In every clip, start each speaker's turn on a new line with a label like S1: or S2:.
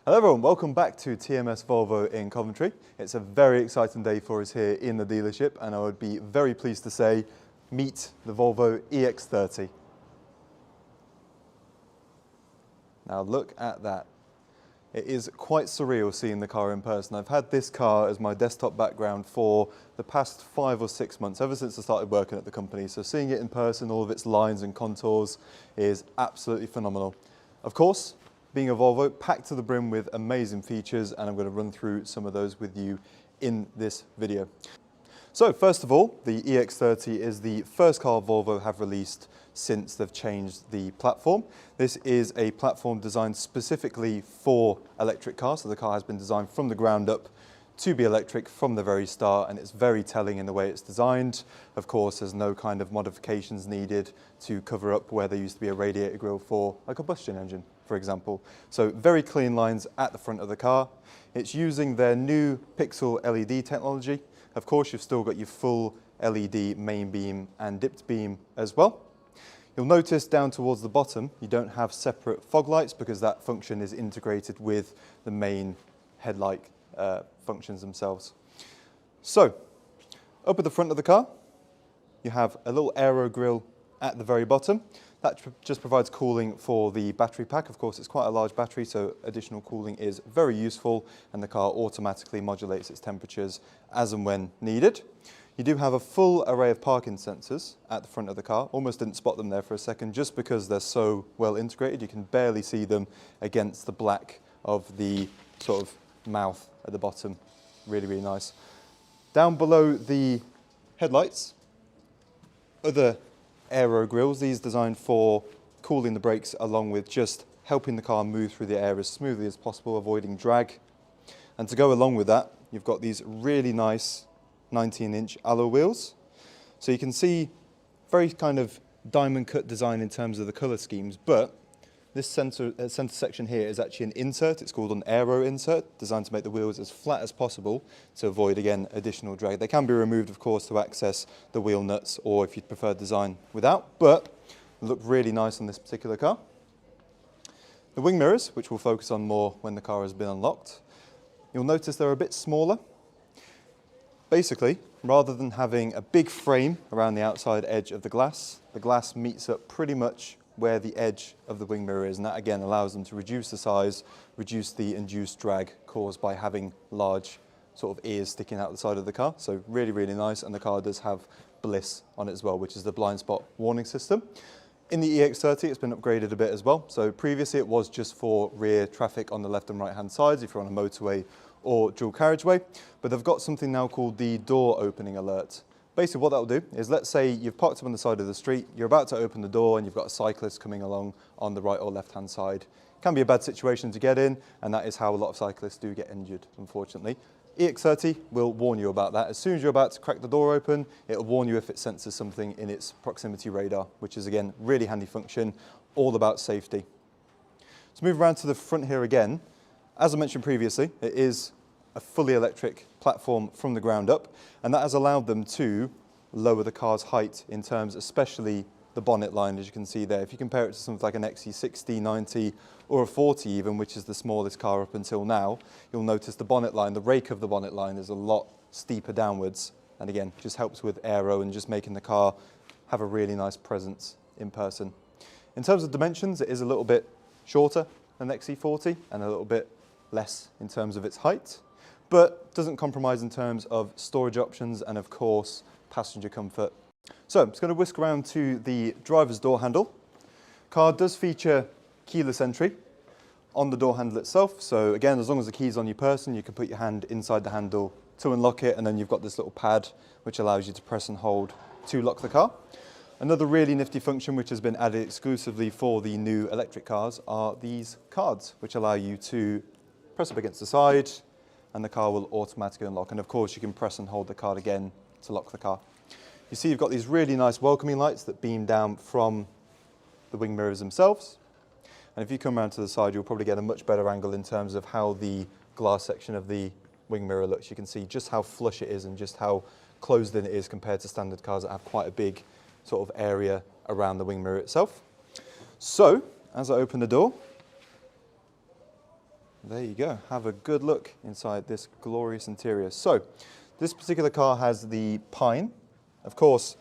S1: Hello everyone, welcome back to TMS Volvo in Coventry. It's a very exciting day for us here in the dealership, and I would be very pleased to say, meet the Volvo EX30. Now look at that. It is quite surreal seeing the car in person. I've had this car as my desktop background for the past 5 or 6 months, ever since I started working at the company. So seeing it in person, all of its lines and contours is absolutely phenomenal. Of course, being a Volvo, packed to the brim with amazing features, and I'm going to run through some of those with you in this video. So first of all, the EX30 is the first car Volvo have released since they've changed the platform. This is a platform designed specifically for electric cars, so the car has been designed from the ground up to be electric from the very start, and it's very telling in the way it's designed. Of course, there's no kind of modifications needed to cover up where there used to be a radiator grille for a combustion engine, for example. So very clean lines at the front of the car. It's using their new Pixel LED technology. Of course, you've still got your full LED main beam and dipped beam as well. You'll notice down towards the bottom, you don't have separate fog lights because that function is integrated with the main headlight functions themselves. So, up at the front of the car, you have a little aero grille at the very bottom. That just provides cooling for the battery pack. Of course, it's quite a large battery, so additional cooling is very useful, and the car automatically modulates its temperatures as and when needed. You do have a full array of parking sensors at the front of the car. Almost didn't spot them there for a second, just because they're so well integrated. You can barely see them against the black of the sort of mouth at the bottom. Really, really nice. Down below the headlights, other aero grills, these designed for cooling the brakes along with just helping the car move through the air as smoothly as possible, avoiding drag. And to go along with that, you've got these really nice 19-inch alloy wheels. So you can see very kind of diamond cut design in terms of the colour schemes, but this centre section here is actually an insert. It's called an aero insert, designed to make the wheels as flat as possible to avoid, again, additional drag. They can be removed, of course, to access the wheel nuts, or if you'd prefer design without, but look really nice on this particular car. The wing mirrors, which we'll focus on more when the car has been unlocked, you'll notice they're a bit smaller. Basically, rather than having a big frame around the outside edge of the glass meets up pretty much where the edge of the wing mirror is, and that again allows them to reduce the size, reduce the induced drag caused by having large sort of ears sticking out the side of the car. So really, really nice, and the car does have bliss on it as well, which is the blind spot warning system. In the EX30, it's been upgraded a bit as well. So previously it was just for rear traffic on the left and right hand sides if you're on a motorway or dual carriageway, but they've got something now called the door opening alert. Basically what that will do is, let's say you've parked up on the side of the street, you're about to open the door and you've got a cyclist coming along on the right or left hand side. It can be a bad situation to get in, and that is how a lot of cyclists do get injured, unfortunately. EX30 will warn you about that. As soon as you're about to crack the door open, it'll warn you if it senses something in its proximity radar, which is again, really handy function, all about safety. To move around to the front here again, as I mentioned previously, it is a fully electric platform from the ground up, and that has allowed them to lower the car's height in terms, especially the bonnet line, as you can see there. If you compare it to something like an XC60, 90 or a 40 even, which is the smallest car up until now, you'll notice the bonnet line, the rake of the bonnet line is a lot steeper downwards, and again, just helps with aero and just making the car have a really nice presence in person. In terms of dimensions, it is a little bit shorter than the XC40 and a little bit less in terms of its height, but doesn't compromise in terms of storage options and, of course, passenger comfort. So I'm just going to whisk around to the driver's door handle. Car does feature keyless entry on the door handle itself. So again, as long as the key's on your person, you can put your hand inside the handle to unlock it, and then you've got this little pad which allows you to press and hold to lock the car. Another really nifty function which has been added exclusively for the new electric cars are these cards, which allow you to press up against the side and the car will automatically unlock. And of course, you can press and hold the card again to lock the car. You see you've got these really nice welcoming lights that beam down from the wing mirrors themselves. And if you come around to the side, you'll probably get a much better angle in terms of how the glass section of the wing mirror looks. You can see just how flush it is and just how closed in it is compared to standard cars that have quite a big sort of area around the wing mirror itself. So, as I open the door, There you go. Have a good look inside this glorious interior. So, this particular car has the pine. Of course,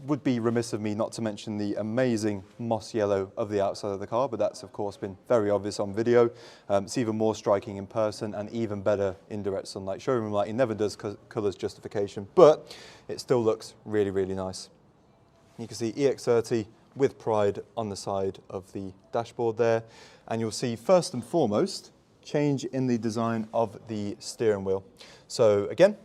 S1: would be remiss of me not to mention the amazing moss yellow of the outside of the car, but that's of course been very obvious on video. It's even more striking in person and even better in direct sunlight. Showroom lighting never does colours justification, but it still looks really, really nice. You can see EX30 with pride on the side of the dashboard there, and you'll see first and foremost change in the design of the steering wheel. So again,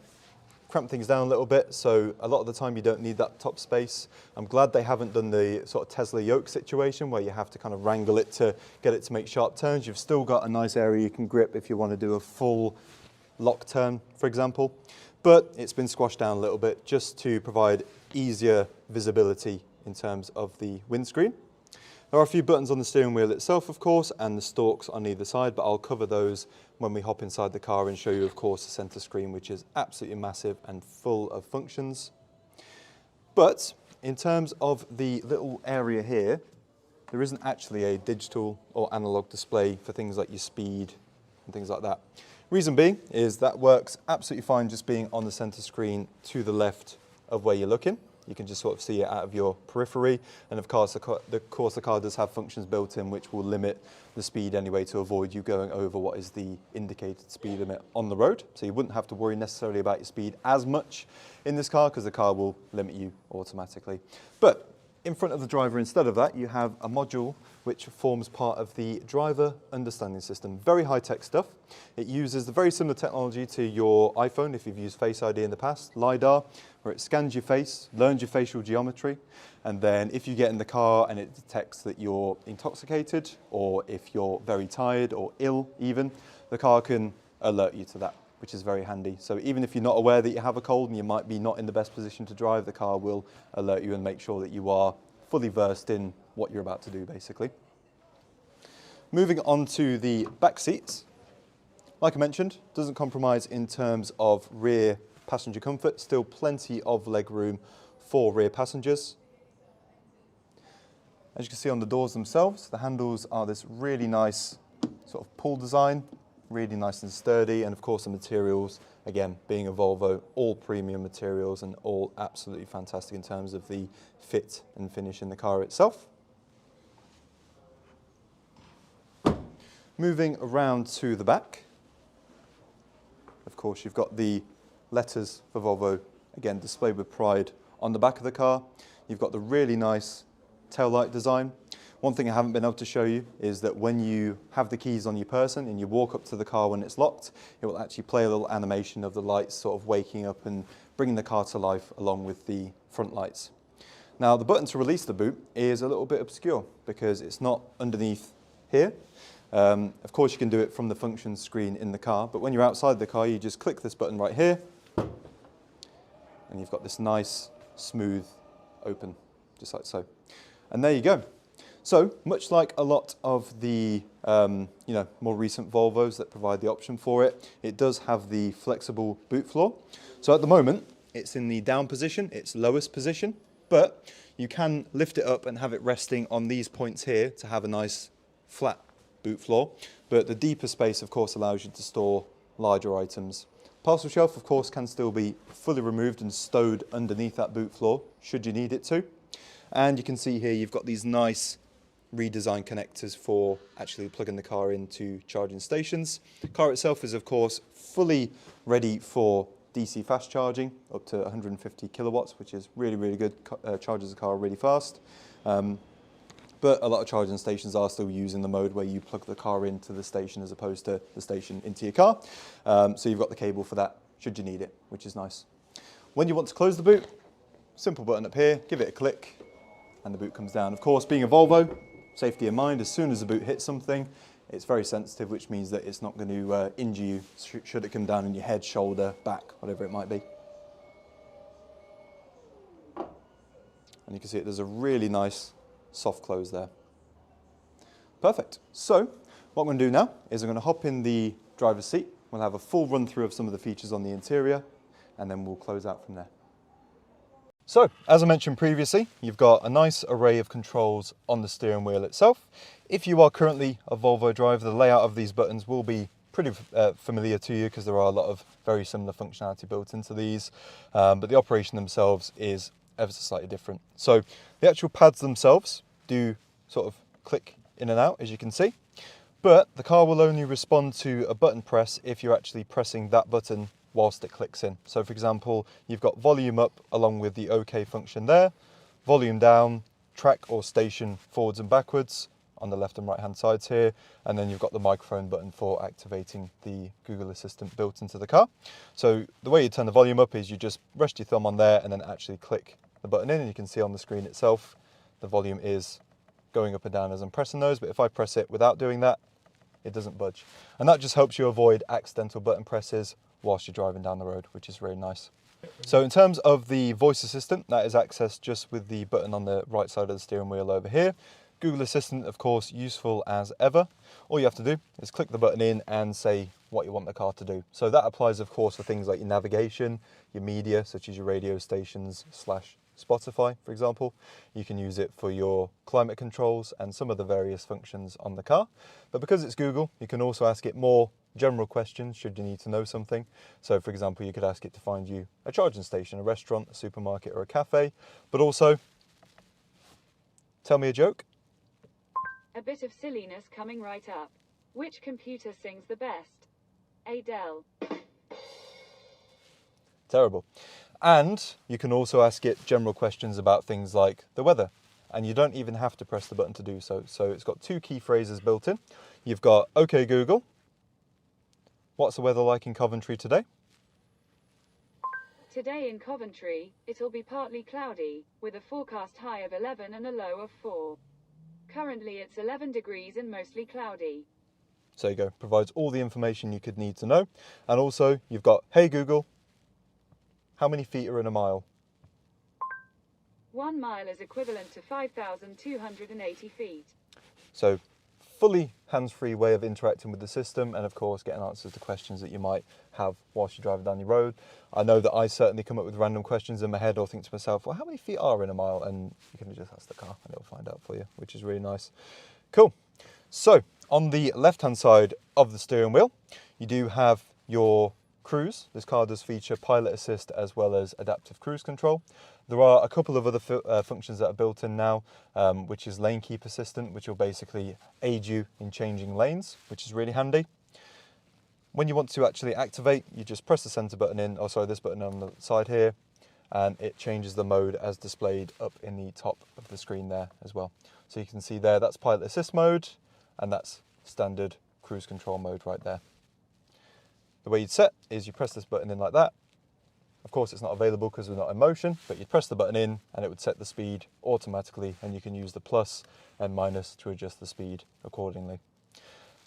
S1: cramp things down a little bit, so a lot of the time you don't need that top space. I'm glad they haven't done the sort of Tesla yoke situation where you have to kind of wrangle it to get it to make sharp turns. You've still got a nice area you can grip if you want to do a full lock turn, for example. But it's been squashed down a little bit just to provide easier visibility in terms of the windscreen. There are a few buttons on the steering wheel itself, of course, and the stalks on either side, but I'll cover those when we hop inside the car and show you, of course, the center screen, which is absolutely massive and full of functions. But in terms of the little area here, there isn't actually a digital or analog display for things like your speed and things like that. Reason being is that works absolutely fine just being on the center screen to the left of where you're looking. You can just sort of see it out of your periphery, and of course the car does have functions built in which will limit the speed anyway to avoid you going over what is the indicated speed limit on the road. So you wouldn't have to worry necessarily about your speed as much in this car because the car will limit you automatically. But in front of the driver, instead of that, you have a module which forms part of the driver understanding system. Very high-tech stuff. It uses the very similar technology to your iPhone if you've used Face ID in the past, LiDAR, where it scans your face, learns your facial geometry, and then if you get in the car and it detects that you're intoxicated, or if you're very tired or ill even, the car can alert you to that, which is very handy. So even if you're not aware that you have a cold and you might be not in the best position to drive, the car will alert you and make sure that you are fully versed in what you're about to do, basically. Moving on to the back seats. Like I mentioned, doesn't compromise in terms of rear passenger comfort, still plenty of leg room for rear passengers. As you can see on the doors themselves, the handles are this really nice sort of pull design, really nice and sturdy, and of course the materials, again, being a Volvo, all premium materials and all absolutely fantastic in terms of the fit and finish in the car itself. Moving around to the back, of course you've got the letters for Volvo, again displayed with pride on the back of the car. You've got the really nice taillight design. One thing I haven't been able to show you is that when you have the keys on your person and you walk up to the car when it's locked, it will actually play a little animation of the lights sort of waking up and bringing the car to life along with the front lights. Now the button to release the boot is a little bit obscure because it's not underneath here. Of course you can do it from the function screen in the car, but when you're outside the car you just click this button right here and you've got this nice smooth open, just like so. And there you go. So, much like a lot of the more recent Volvos that provide the option for it, it does have the flexible boot floor. So at the moment, it's in the down position, its lowest position, but you can lift it up and have it resting on these points here to have a nice flat boot floor. But the deeper space, of course, allows you to store larger items. Parcel shelf, of course, can still be fully removed and stowed underneath that boot floor, should you need it to. And you can see here you've got these nice redesigned connectors for actually plugging the car into charging stations. The car itself is of course fully ready for DC fast charging up to 150 kilowatts, which is really, really good, charges the car really fast. But a lot of charging stations are still using the mode where you plug the car into the station as opposed to the station into your car. So you've got the cable for that should you need it, which is nice. When you want to close the boot, simple button up here, give it a click and the boot comes down. Of course, being a Volvo, safety in mind, as soon as the boot hits something, it's very sensitive, which means that it's not going to injure you should it come down on your head, shoulder, back, whatever it might be. And you can see it does a really nice soft close there. Perfect. So what I'm going to do now is I'm going to hop in the driver's seat. We'll have a full run through of some of the features on the interior and then we'll close out from there. So, as I mentioned previously, you've got a nice array of controls on the steering wheel itself. If you are currently a Volvo driver, the layout of these buttons will be pretty familiar to you because there are a lot of very similar functionality built into these, but the operation themselves is ever so slightly different. So the actual pads themselves do sort of click in and out, as you can see, but the car will only respond to a button press if you're actually pressing that button whilst it clicks in. So for example, you've got volume up along with the OK function there, volume down, track or station forwards and backwards on the left and right hand sides here, and then you've got the microphone button for activating the Google Assistant built into the car. So the way you turn the volume up is you just rest your thumb on there and then actually click the button in, and you can see on the screen itself the volume is going up and down as I'm pressing those, but if I press it without doing that, it doesn't budge. And that just helps you avoid accidental button presses whilst you're driving down the road, which is really nice. So in terms of the voice assistant, that is accessed just with the button on the right side of the steering wheel over here. Google Assistant, of course, useful as ever. All you have to do is click the button in and say what you want the car to do. So that applies, of course, for things like your navigation, your media, such as your radio stations / Spotify, for example. You can use it for your climate controls and some of the various functions on the car. But because it's Google, you can also ask it more general questions should you need to know something. So for example, you could ask it to find you a charging station, a restaurant, a supermarket or a cafe, but also tell me a joke.
S2: A bit of silliness coming right up. Which computer sings the best? Adele.
S1: Terrible. And you can also ask it general questions about things like the weather, and you don't even have to press the button to do so. So it's got two key phrases built in. You've got, OK Google, what's the weather like in Coventry today?
S2: Today in Coventry, it'll be partly cloudy, with a forecast high of 11 and a low of 4. Currently it's 11 degrees and mostly cloudy.
S1: So there you go, provides all the information you could need to know. And also you've got, hey Google, how many feet are in a mile?
S2: 1 mile is equivalent to 5,280 feet.
S1: So fully hands-free way of interacting with the system, and of course getting answers to questions that you might have whilst you're driving down your road. I know that I certainly come up with random questions in my head or think to myself, well, how many feet are in a mile? And you can just ask the car and it'll find out for you, which is really nice. Cool. So on the left-hand side of the steering wheel, you do have your cruise. This car does feature pilot assist as well as adaptive cruise control. There are a couple of other functions that are built in now, which is lane keep assistant, which will basically aid you in changing lanes, which is really handy. When you want to actually activate, you just press the center button in, or sorry, this button on the side here, and it changes the mode as displayed up in the top of the screen there as well. So you can see there, that's pilot assist mode, and that's standard cruise control mode right there. The way you'd set is you press this button in like that. Of course, it's not available because we're not in motion, but you press the button in and it would set the speed automatically, and you can use the plus and minus to adjust the speed accordingly.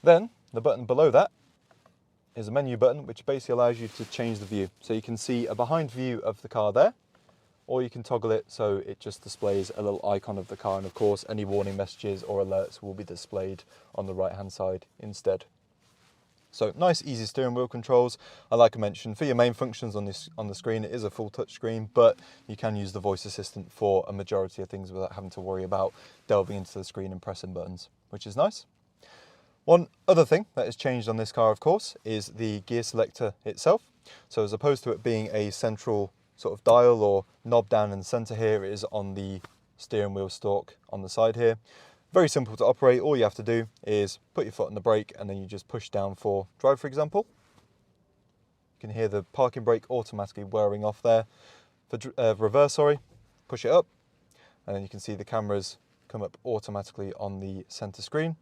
S1: Then the button below that is a menu button, which basically allows you to change the view. So you can see a behind view of the car there, or you can toggle it so it just displays a little icon of the car, and of course any warning messages or alerts will be displayed on the right hand side instead. So nice, easy steering wheel controls. Like I mentioned, for your main functions on the screen, it is a full touch screen, but you can use the voice assistant for a majority of things without having to worry about delving into the screen and pressing buttons, which is nice. One other thing that has changed on this car, of course, is the gear selector itself. So as opposed to it being a central sort of dial or knob down in the center here, it is on the steering wheel stalk on the side here. Very simple to operate. All you have to do is put your foot on the brake and then you just push down for drive, for example. You can hear the parking brake automatically wearing off there. For reverse, push it up, and then you can see the cameras come up automatically on the center screen.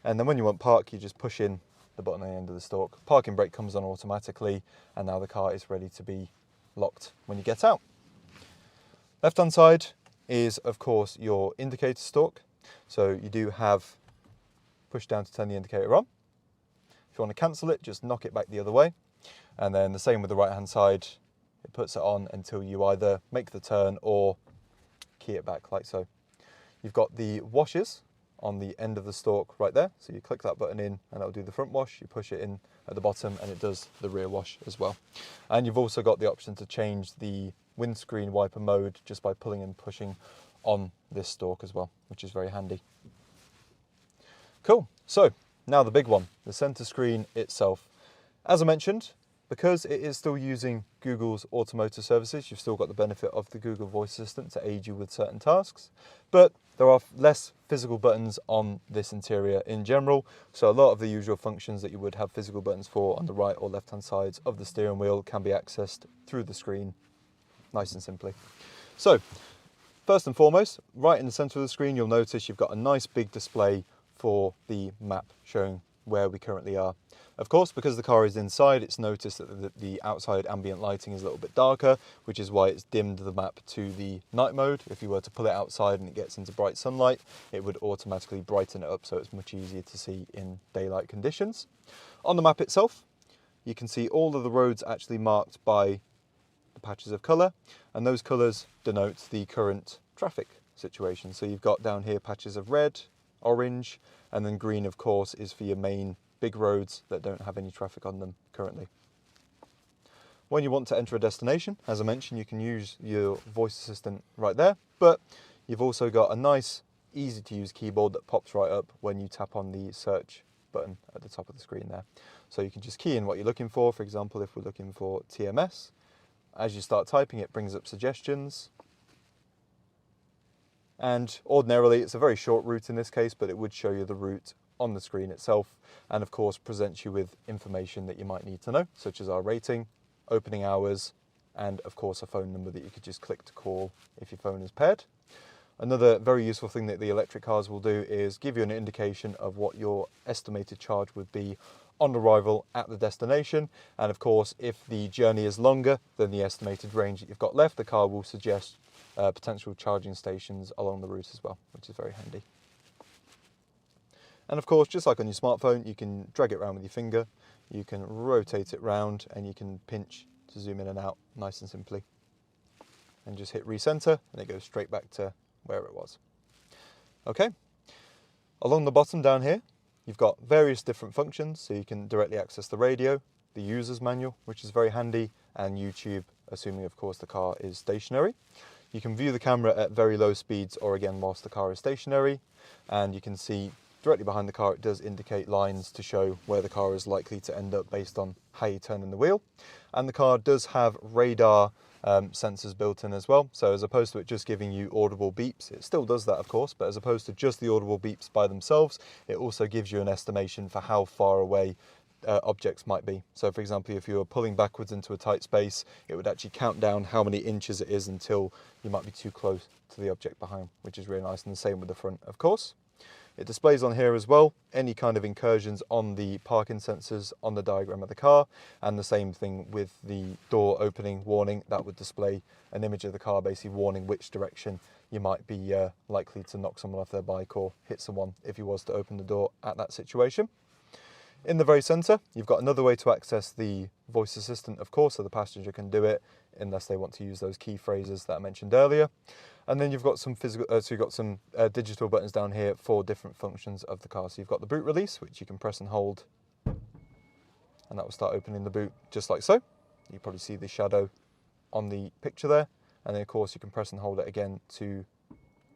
S1: And then when you want park, you just push in the button on the end of the stalk. Parking brake comes on automatically, and now the car is ready to be locked when you get out. Left hand side is, of course, your indicator stalk. So you do have push down to turn the indicator on. If you want to cancel it, just knock it back the other way. And then the same with the right hand side, it puts it on until you either make the turn or key it back like so. You've got the washers on the end of the stalk right there. So you click that button in and it'll do the front wash. You push it in at the bottom and it does the rear wash as well. And you've also got the option to change the windscreen wiper mode just by pulling and pushing on this stalk as well, which is very handy. Cool. So now the big one, the center screen itself. As I mentioned, because it is still using Google's automotive services, you've still got the benefit of the Google Voice Assistant to aid you with certain tasks, but there are less physical buttons on this interior in general, so a lot of the usual functions that you would have physical buttons for on the right or left hand sides of the steering wheel can be accessed through the screen, nice and simply. So, first and foremost, right in the center of the screen, you'll notice you've got a nice big display for the map showing where we currently are. Of course, because the car is inside, it's noticed that the outside ambient lighting is a little bit darker, which is why it's dimmed the map to the night mode. If you were to pull it outside and it gets into bright sunlight, it would automatically brighten it up so it's much easier to see in daylight conditions. On the map itself, you can see all of the roads actually marked by the patches of colour, and those colours denote the current traffic situation. So you've got down here patches of red, orange, and then green, of course, is for your main big roads that don't have any traffic on them currently. When you want to enter a destination, as I mentioned, you can use your voice assistant right there, but you've also got a nice, easy to use keyboard that pops right up when you tap on the search button at the top of the screen there. So you can just key in what you're looking for. For example, if we're looking for TMS, as you start typing, it brings up suggestions. And ordinarily, it's a very short route in this case, but it would show you the route on the screen itself, and of course presents you with information that you might need to know, such as our rating, opening hours, and of course a phone number that you could just click to call if your phone is paired. Another very useful thing that the electric cars will do is give you an indication of what your estimated charge would be on arrival at the destination, and of course if the journey is longer than the estimated range that you've got left, the car will suggest potential charging stations along the route as well, which is very handy. And of course, just like on your smartphone, you can drag it around with your finger, you can rotate it round, and you can pinch to zoom in and out nice and simply. And just hit recenter, and it goes straight back to where it was. Okay, along the bottom down here, you've got various different functions, so you can directly access the radio, the user's manual, which is very handy, and YouTube, assuming of course the car is stationary. You can view the camera at very low speeds, or again whilst the car is stationary, and you can see directly behind the car it does indicate lines to show where the car is likely to end up based on how you turn in the wheel. And the car does have radar sensors built in as well, so as opposed to it just giving you audible beeps, it still does that of course, but as opposed to just the audible beeps by themselves, it also gives you an estimation for how far away objects might be. So for example, if you were pulling backwards into a tight space, it would actually count down how many inches it is until you might be too close to the object behind, which is really nice, and the same with the front of course. It displays on here as well any kind of incursions on the parking sensors on the diagram of the car, and the same thing with the door opening warning. That would display an image of the car basically warning which direction you might be likely to knock someone off their bike or hit someone if you was to open the door at that situation. In the very centre, you've got another way to access the voice assistant, of course, so the passenger can do it unless they want to use those key phrases that I mentioned earlier. And then you've got some digital buttons down here for different functions of the car. So you've got the boot release, which you can press and hold, and that will start opening the boot just like so. You probably see the shadow on the picture there. And then of course you can press and hold it again to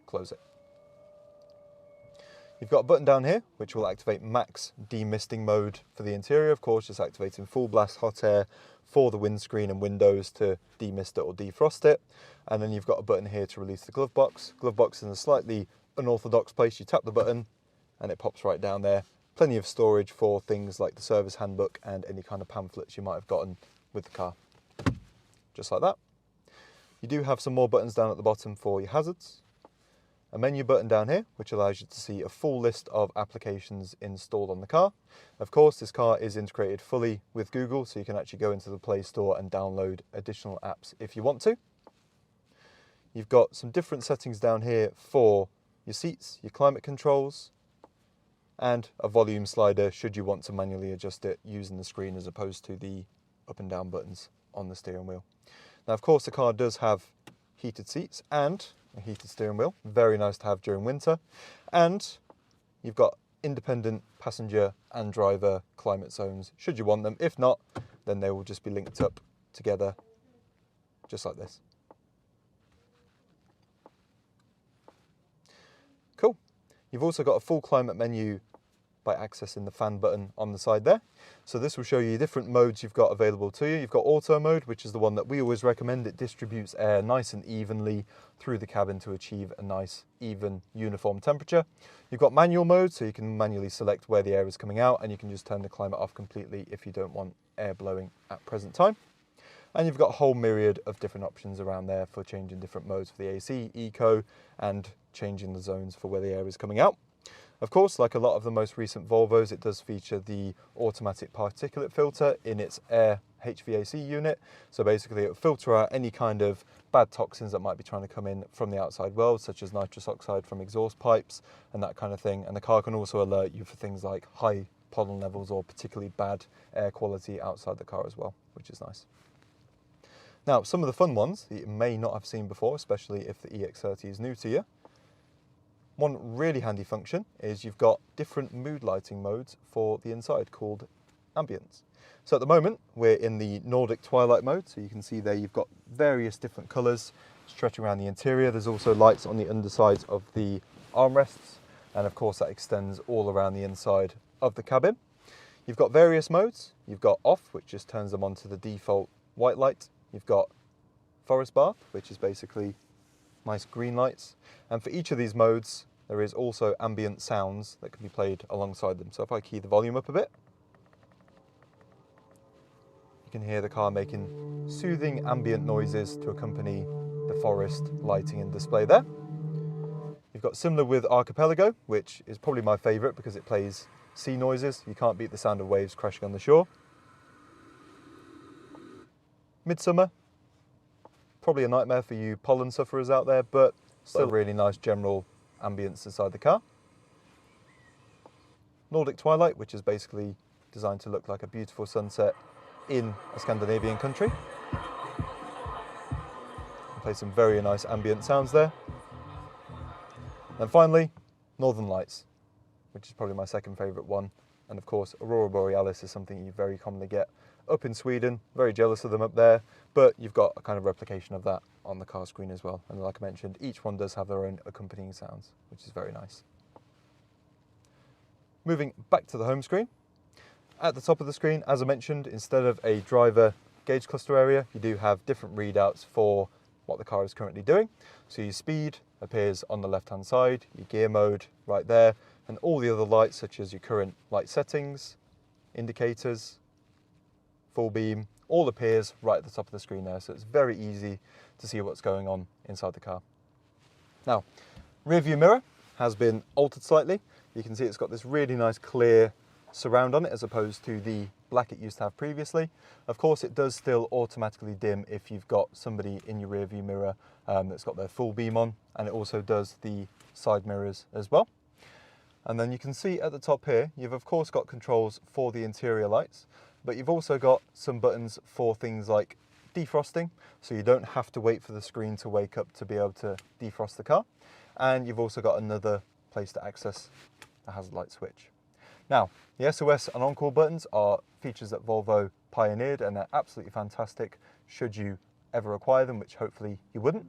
S1: close it. You've got a button down here which will activate max demisting mode for the interior, of course, just activating full blast hot air for the windscreen and windows to demist it or defrost it. And then you've got a button here to release the glove box. Glove box in a slightly unorthodox place. You tap the button and it pops right down there. Plenty of storage for things like the service handbook and any kind of pamphlets you might have gotten with the car. Just like that. You do have some more buttons down at the bottom for your hazards. A menu button down here, which allows you to see a full list of applications installed on the car. Of course, this car is integrated fully with Google, so you can actually go into the Play Store and download additional apps if you want to. You've got some different settings down here for your seats, your climate controls, and a volume slider should you want to manually adjust it using the screen as opposed to the up and down buttons on the steering wheel. Now, of course, the car does have heated seats and a heated steering wheel. Very nice to have during winter. And you've got independent passenger and driver climate zones, should you want them. If not, then they will just be linked up together, just like this. Cool. You've also got a full climate menu by accessing the fan button on the side there. So this will show you different modes you've got available to you. You've got auto mode, which is the one that we always recommend. It distributes air nice and evenly through the cabin to achieve a nice, even, uniform temperature. You've got manual mode, so you can manually select where the air is coming out, and you can just turn the climate off completely if you don't want air blowing at present time. And you've got a whole myriad of different options around there for changing different modes for the AC, eco, and changing the zones for where the air is coming out. Of course, like a lot of the most recent Volvos, it does feature the automatic particulate filter in its air HVAC unit. So basically it will filter out any kind of bad toxins that might be trying to come in from the outside world, such as nitrous oxide from exhaust pipes and that kind of thing. And the car can also alert you for things like high pollen levels or particularly bad air quality outside the car as well, which is nice. Now, some of the fun ones that you may not have seen before, especially if the EX30 is new to you. One really handy function is you've got different mood lighting modes for the inside called ambience. So at the moment, we're in the Nordic Twilight mode. So you can see there you've got various different colours stretching around the interior. There's also lights on the undersides of the armrests. And of course, that extends all around the inside of the cabin. You've got various modes. You've got off, which just turns them on to the default white light. You've got forest bath, which is basically nice green lights. And for each of these modes, there is also ambient sounds that can be played alongside them. So if I key the volume up a bit, you can hear the car making soothing ambient noises to accompany the forest lighting and display there. You've got similar with Archipelago, which is probably my favourite because it plays sea noises. You can't beat the sound of waves crashing on the shore. Midsummer, probably a nightmare for you pollen sufferers out there, but still a really nice general ambience inside the car. Nordic Twilight, which is basically designed to look like a beautiful sunset in a Scandinavian country. Play some very nice ambient sounds there. And finally, Northern Lights, which is probably my second favourite one. And of course, Aurora Borealis is something you very commonly get up in Sweden. Very jealous of them up there, but you've got a kind of replication of that on the car screen as well. And like I mentioned, each one does have their own accompanying sounds, which is very nice. Moving back to the home screen. At the top of the screen, as I mentioned, instead of a driver gauge cluster area, you do have different readouts for what the car is currently doing. So your speed appears on the left-hand side, your gear mode right there, and all the other lights such as your current light settings, indicators, full beam, all appears right at the top of the screen there. So it's very easy to see what's going on inside the car. Now, rear view mirror has been altered slightly. You can see it's got this really nice clear surround on it as opposed to the black it used to have previously. Of course, it does still automatically dim if you've got somebody in your rear view mirror that's got their full beam on, and it also does the side mirrors as well. And then you can see at the top here, you've of course got controls for the interior lights, but you've also got some buttons for things like defrosting, so you don't have to wait for the screen to wake up to be able to defrost the car. And you've also got another place to access the hazard light switch. Now, the SOS and on-call buttons are features that Volvo pioneered, and they're absolutely fantastic should you ever acquire them, which hopefully you wouldn't.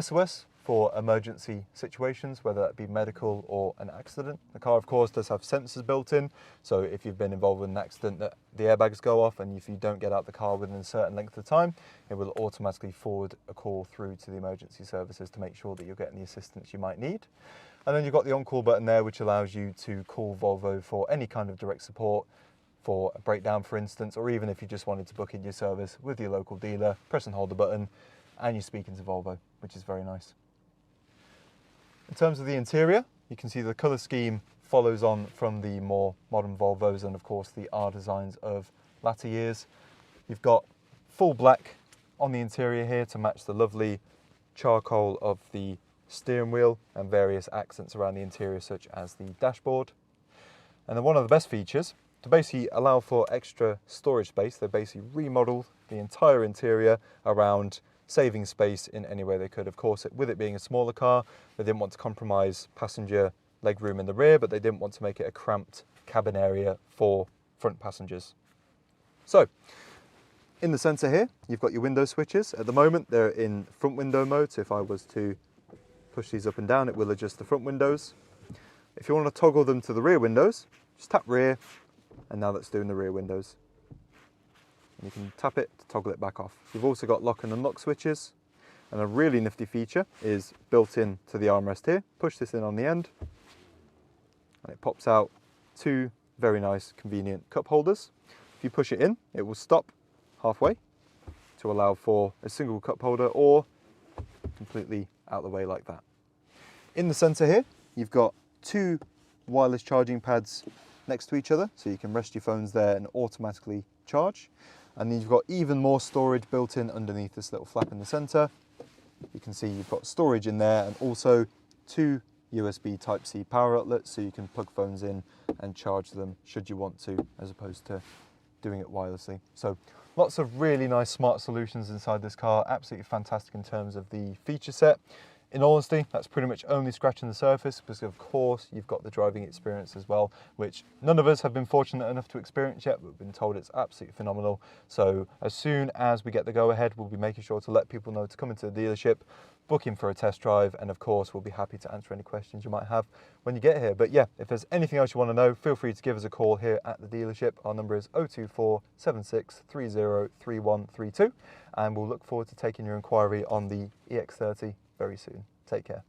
S1: SOS for emergency situations, whether that be medical or an accident. The car, of course, does have sensors built in, so if you've been involved in an accident, the airbags go off, and if you don't get out the car within a certain length of time, it will automatically forward a call through to the emergency services to make sure that you're getting the assistance you might need. And then you've got the on-call button there, which allows you to call Volvo for any kind of direct support, for a breakdown, for instance, or even if you just wanted to book in your service with your local dealer, press and hold the button, and you're speaking to Volvo, which is very nice. In terms of the interior, you can see the colour scheme follows on from the more modern Volvos and of course the R designs of latter years. You've got full black on the interior here to match the lovely charcoal of the steering wheel and various accents around the interior such as the dashboard. And then one of the best features, to basically allow for extra storage space, they basically remodeled the entire interior around saving space in any way they could. Of course, with it being a smaller car, they didn't want to compromise passenger leg room in the rear, but they didn't want to make it a cramped cabin area for front passengers. So, in the centre here, you've got your window switches. At the moment, they're in front window mode, so if I was to push these up and down, it will adjust the front windows. If you want to toggle them to the rear windows, just tap rear, and now that's doing the rear windows. And you can tap it to toggle it back off. You've also got lock and unlock switches, and a really nifty feature is built in to the armrest here. Push this in on the end, and it pops out two very nice, convenient cup holders. If you push it in, it will stop halfway to allow for a single cup holder, or completely out of the way like that. In the centre here, you've got two wireless charging pads next to each other, so you can rest your phones there and automatically charge. And then you've got even more storage built in underneath this little flap in the centre. You can see you've got storage in there, and also two USB Type-C power outlets, so you can plug phones in and charge them should you want to, as opposed to doing it wirelessly. So lots of really nice smart solutions inside this car, absolutely fantastic in terms of the feature set. In all honesty, that's pretty much only scratching the surface, because of course you've got the driving experience as well, which none of us have been fortunate enough to experience yet, but we've been told it's absolutely phenomenal. So as soon as we get the go ahead, we'll be making sure to let people know to come into the dealership, book in for a test drive, and of course we'll be happy to answer any questions you might have when you get here. But yeah, if there's anything else you want to know, feel free to give us a call here at the dealership. Our number is 024 76 30 3132, and we'll look forward to taking your inquiry on the EX30 very soon. Take care.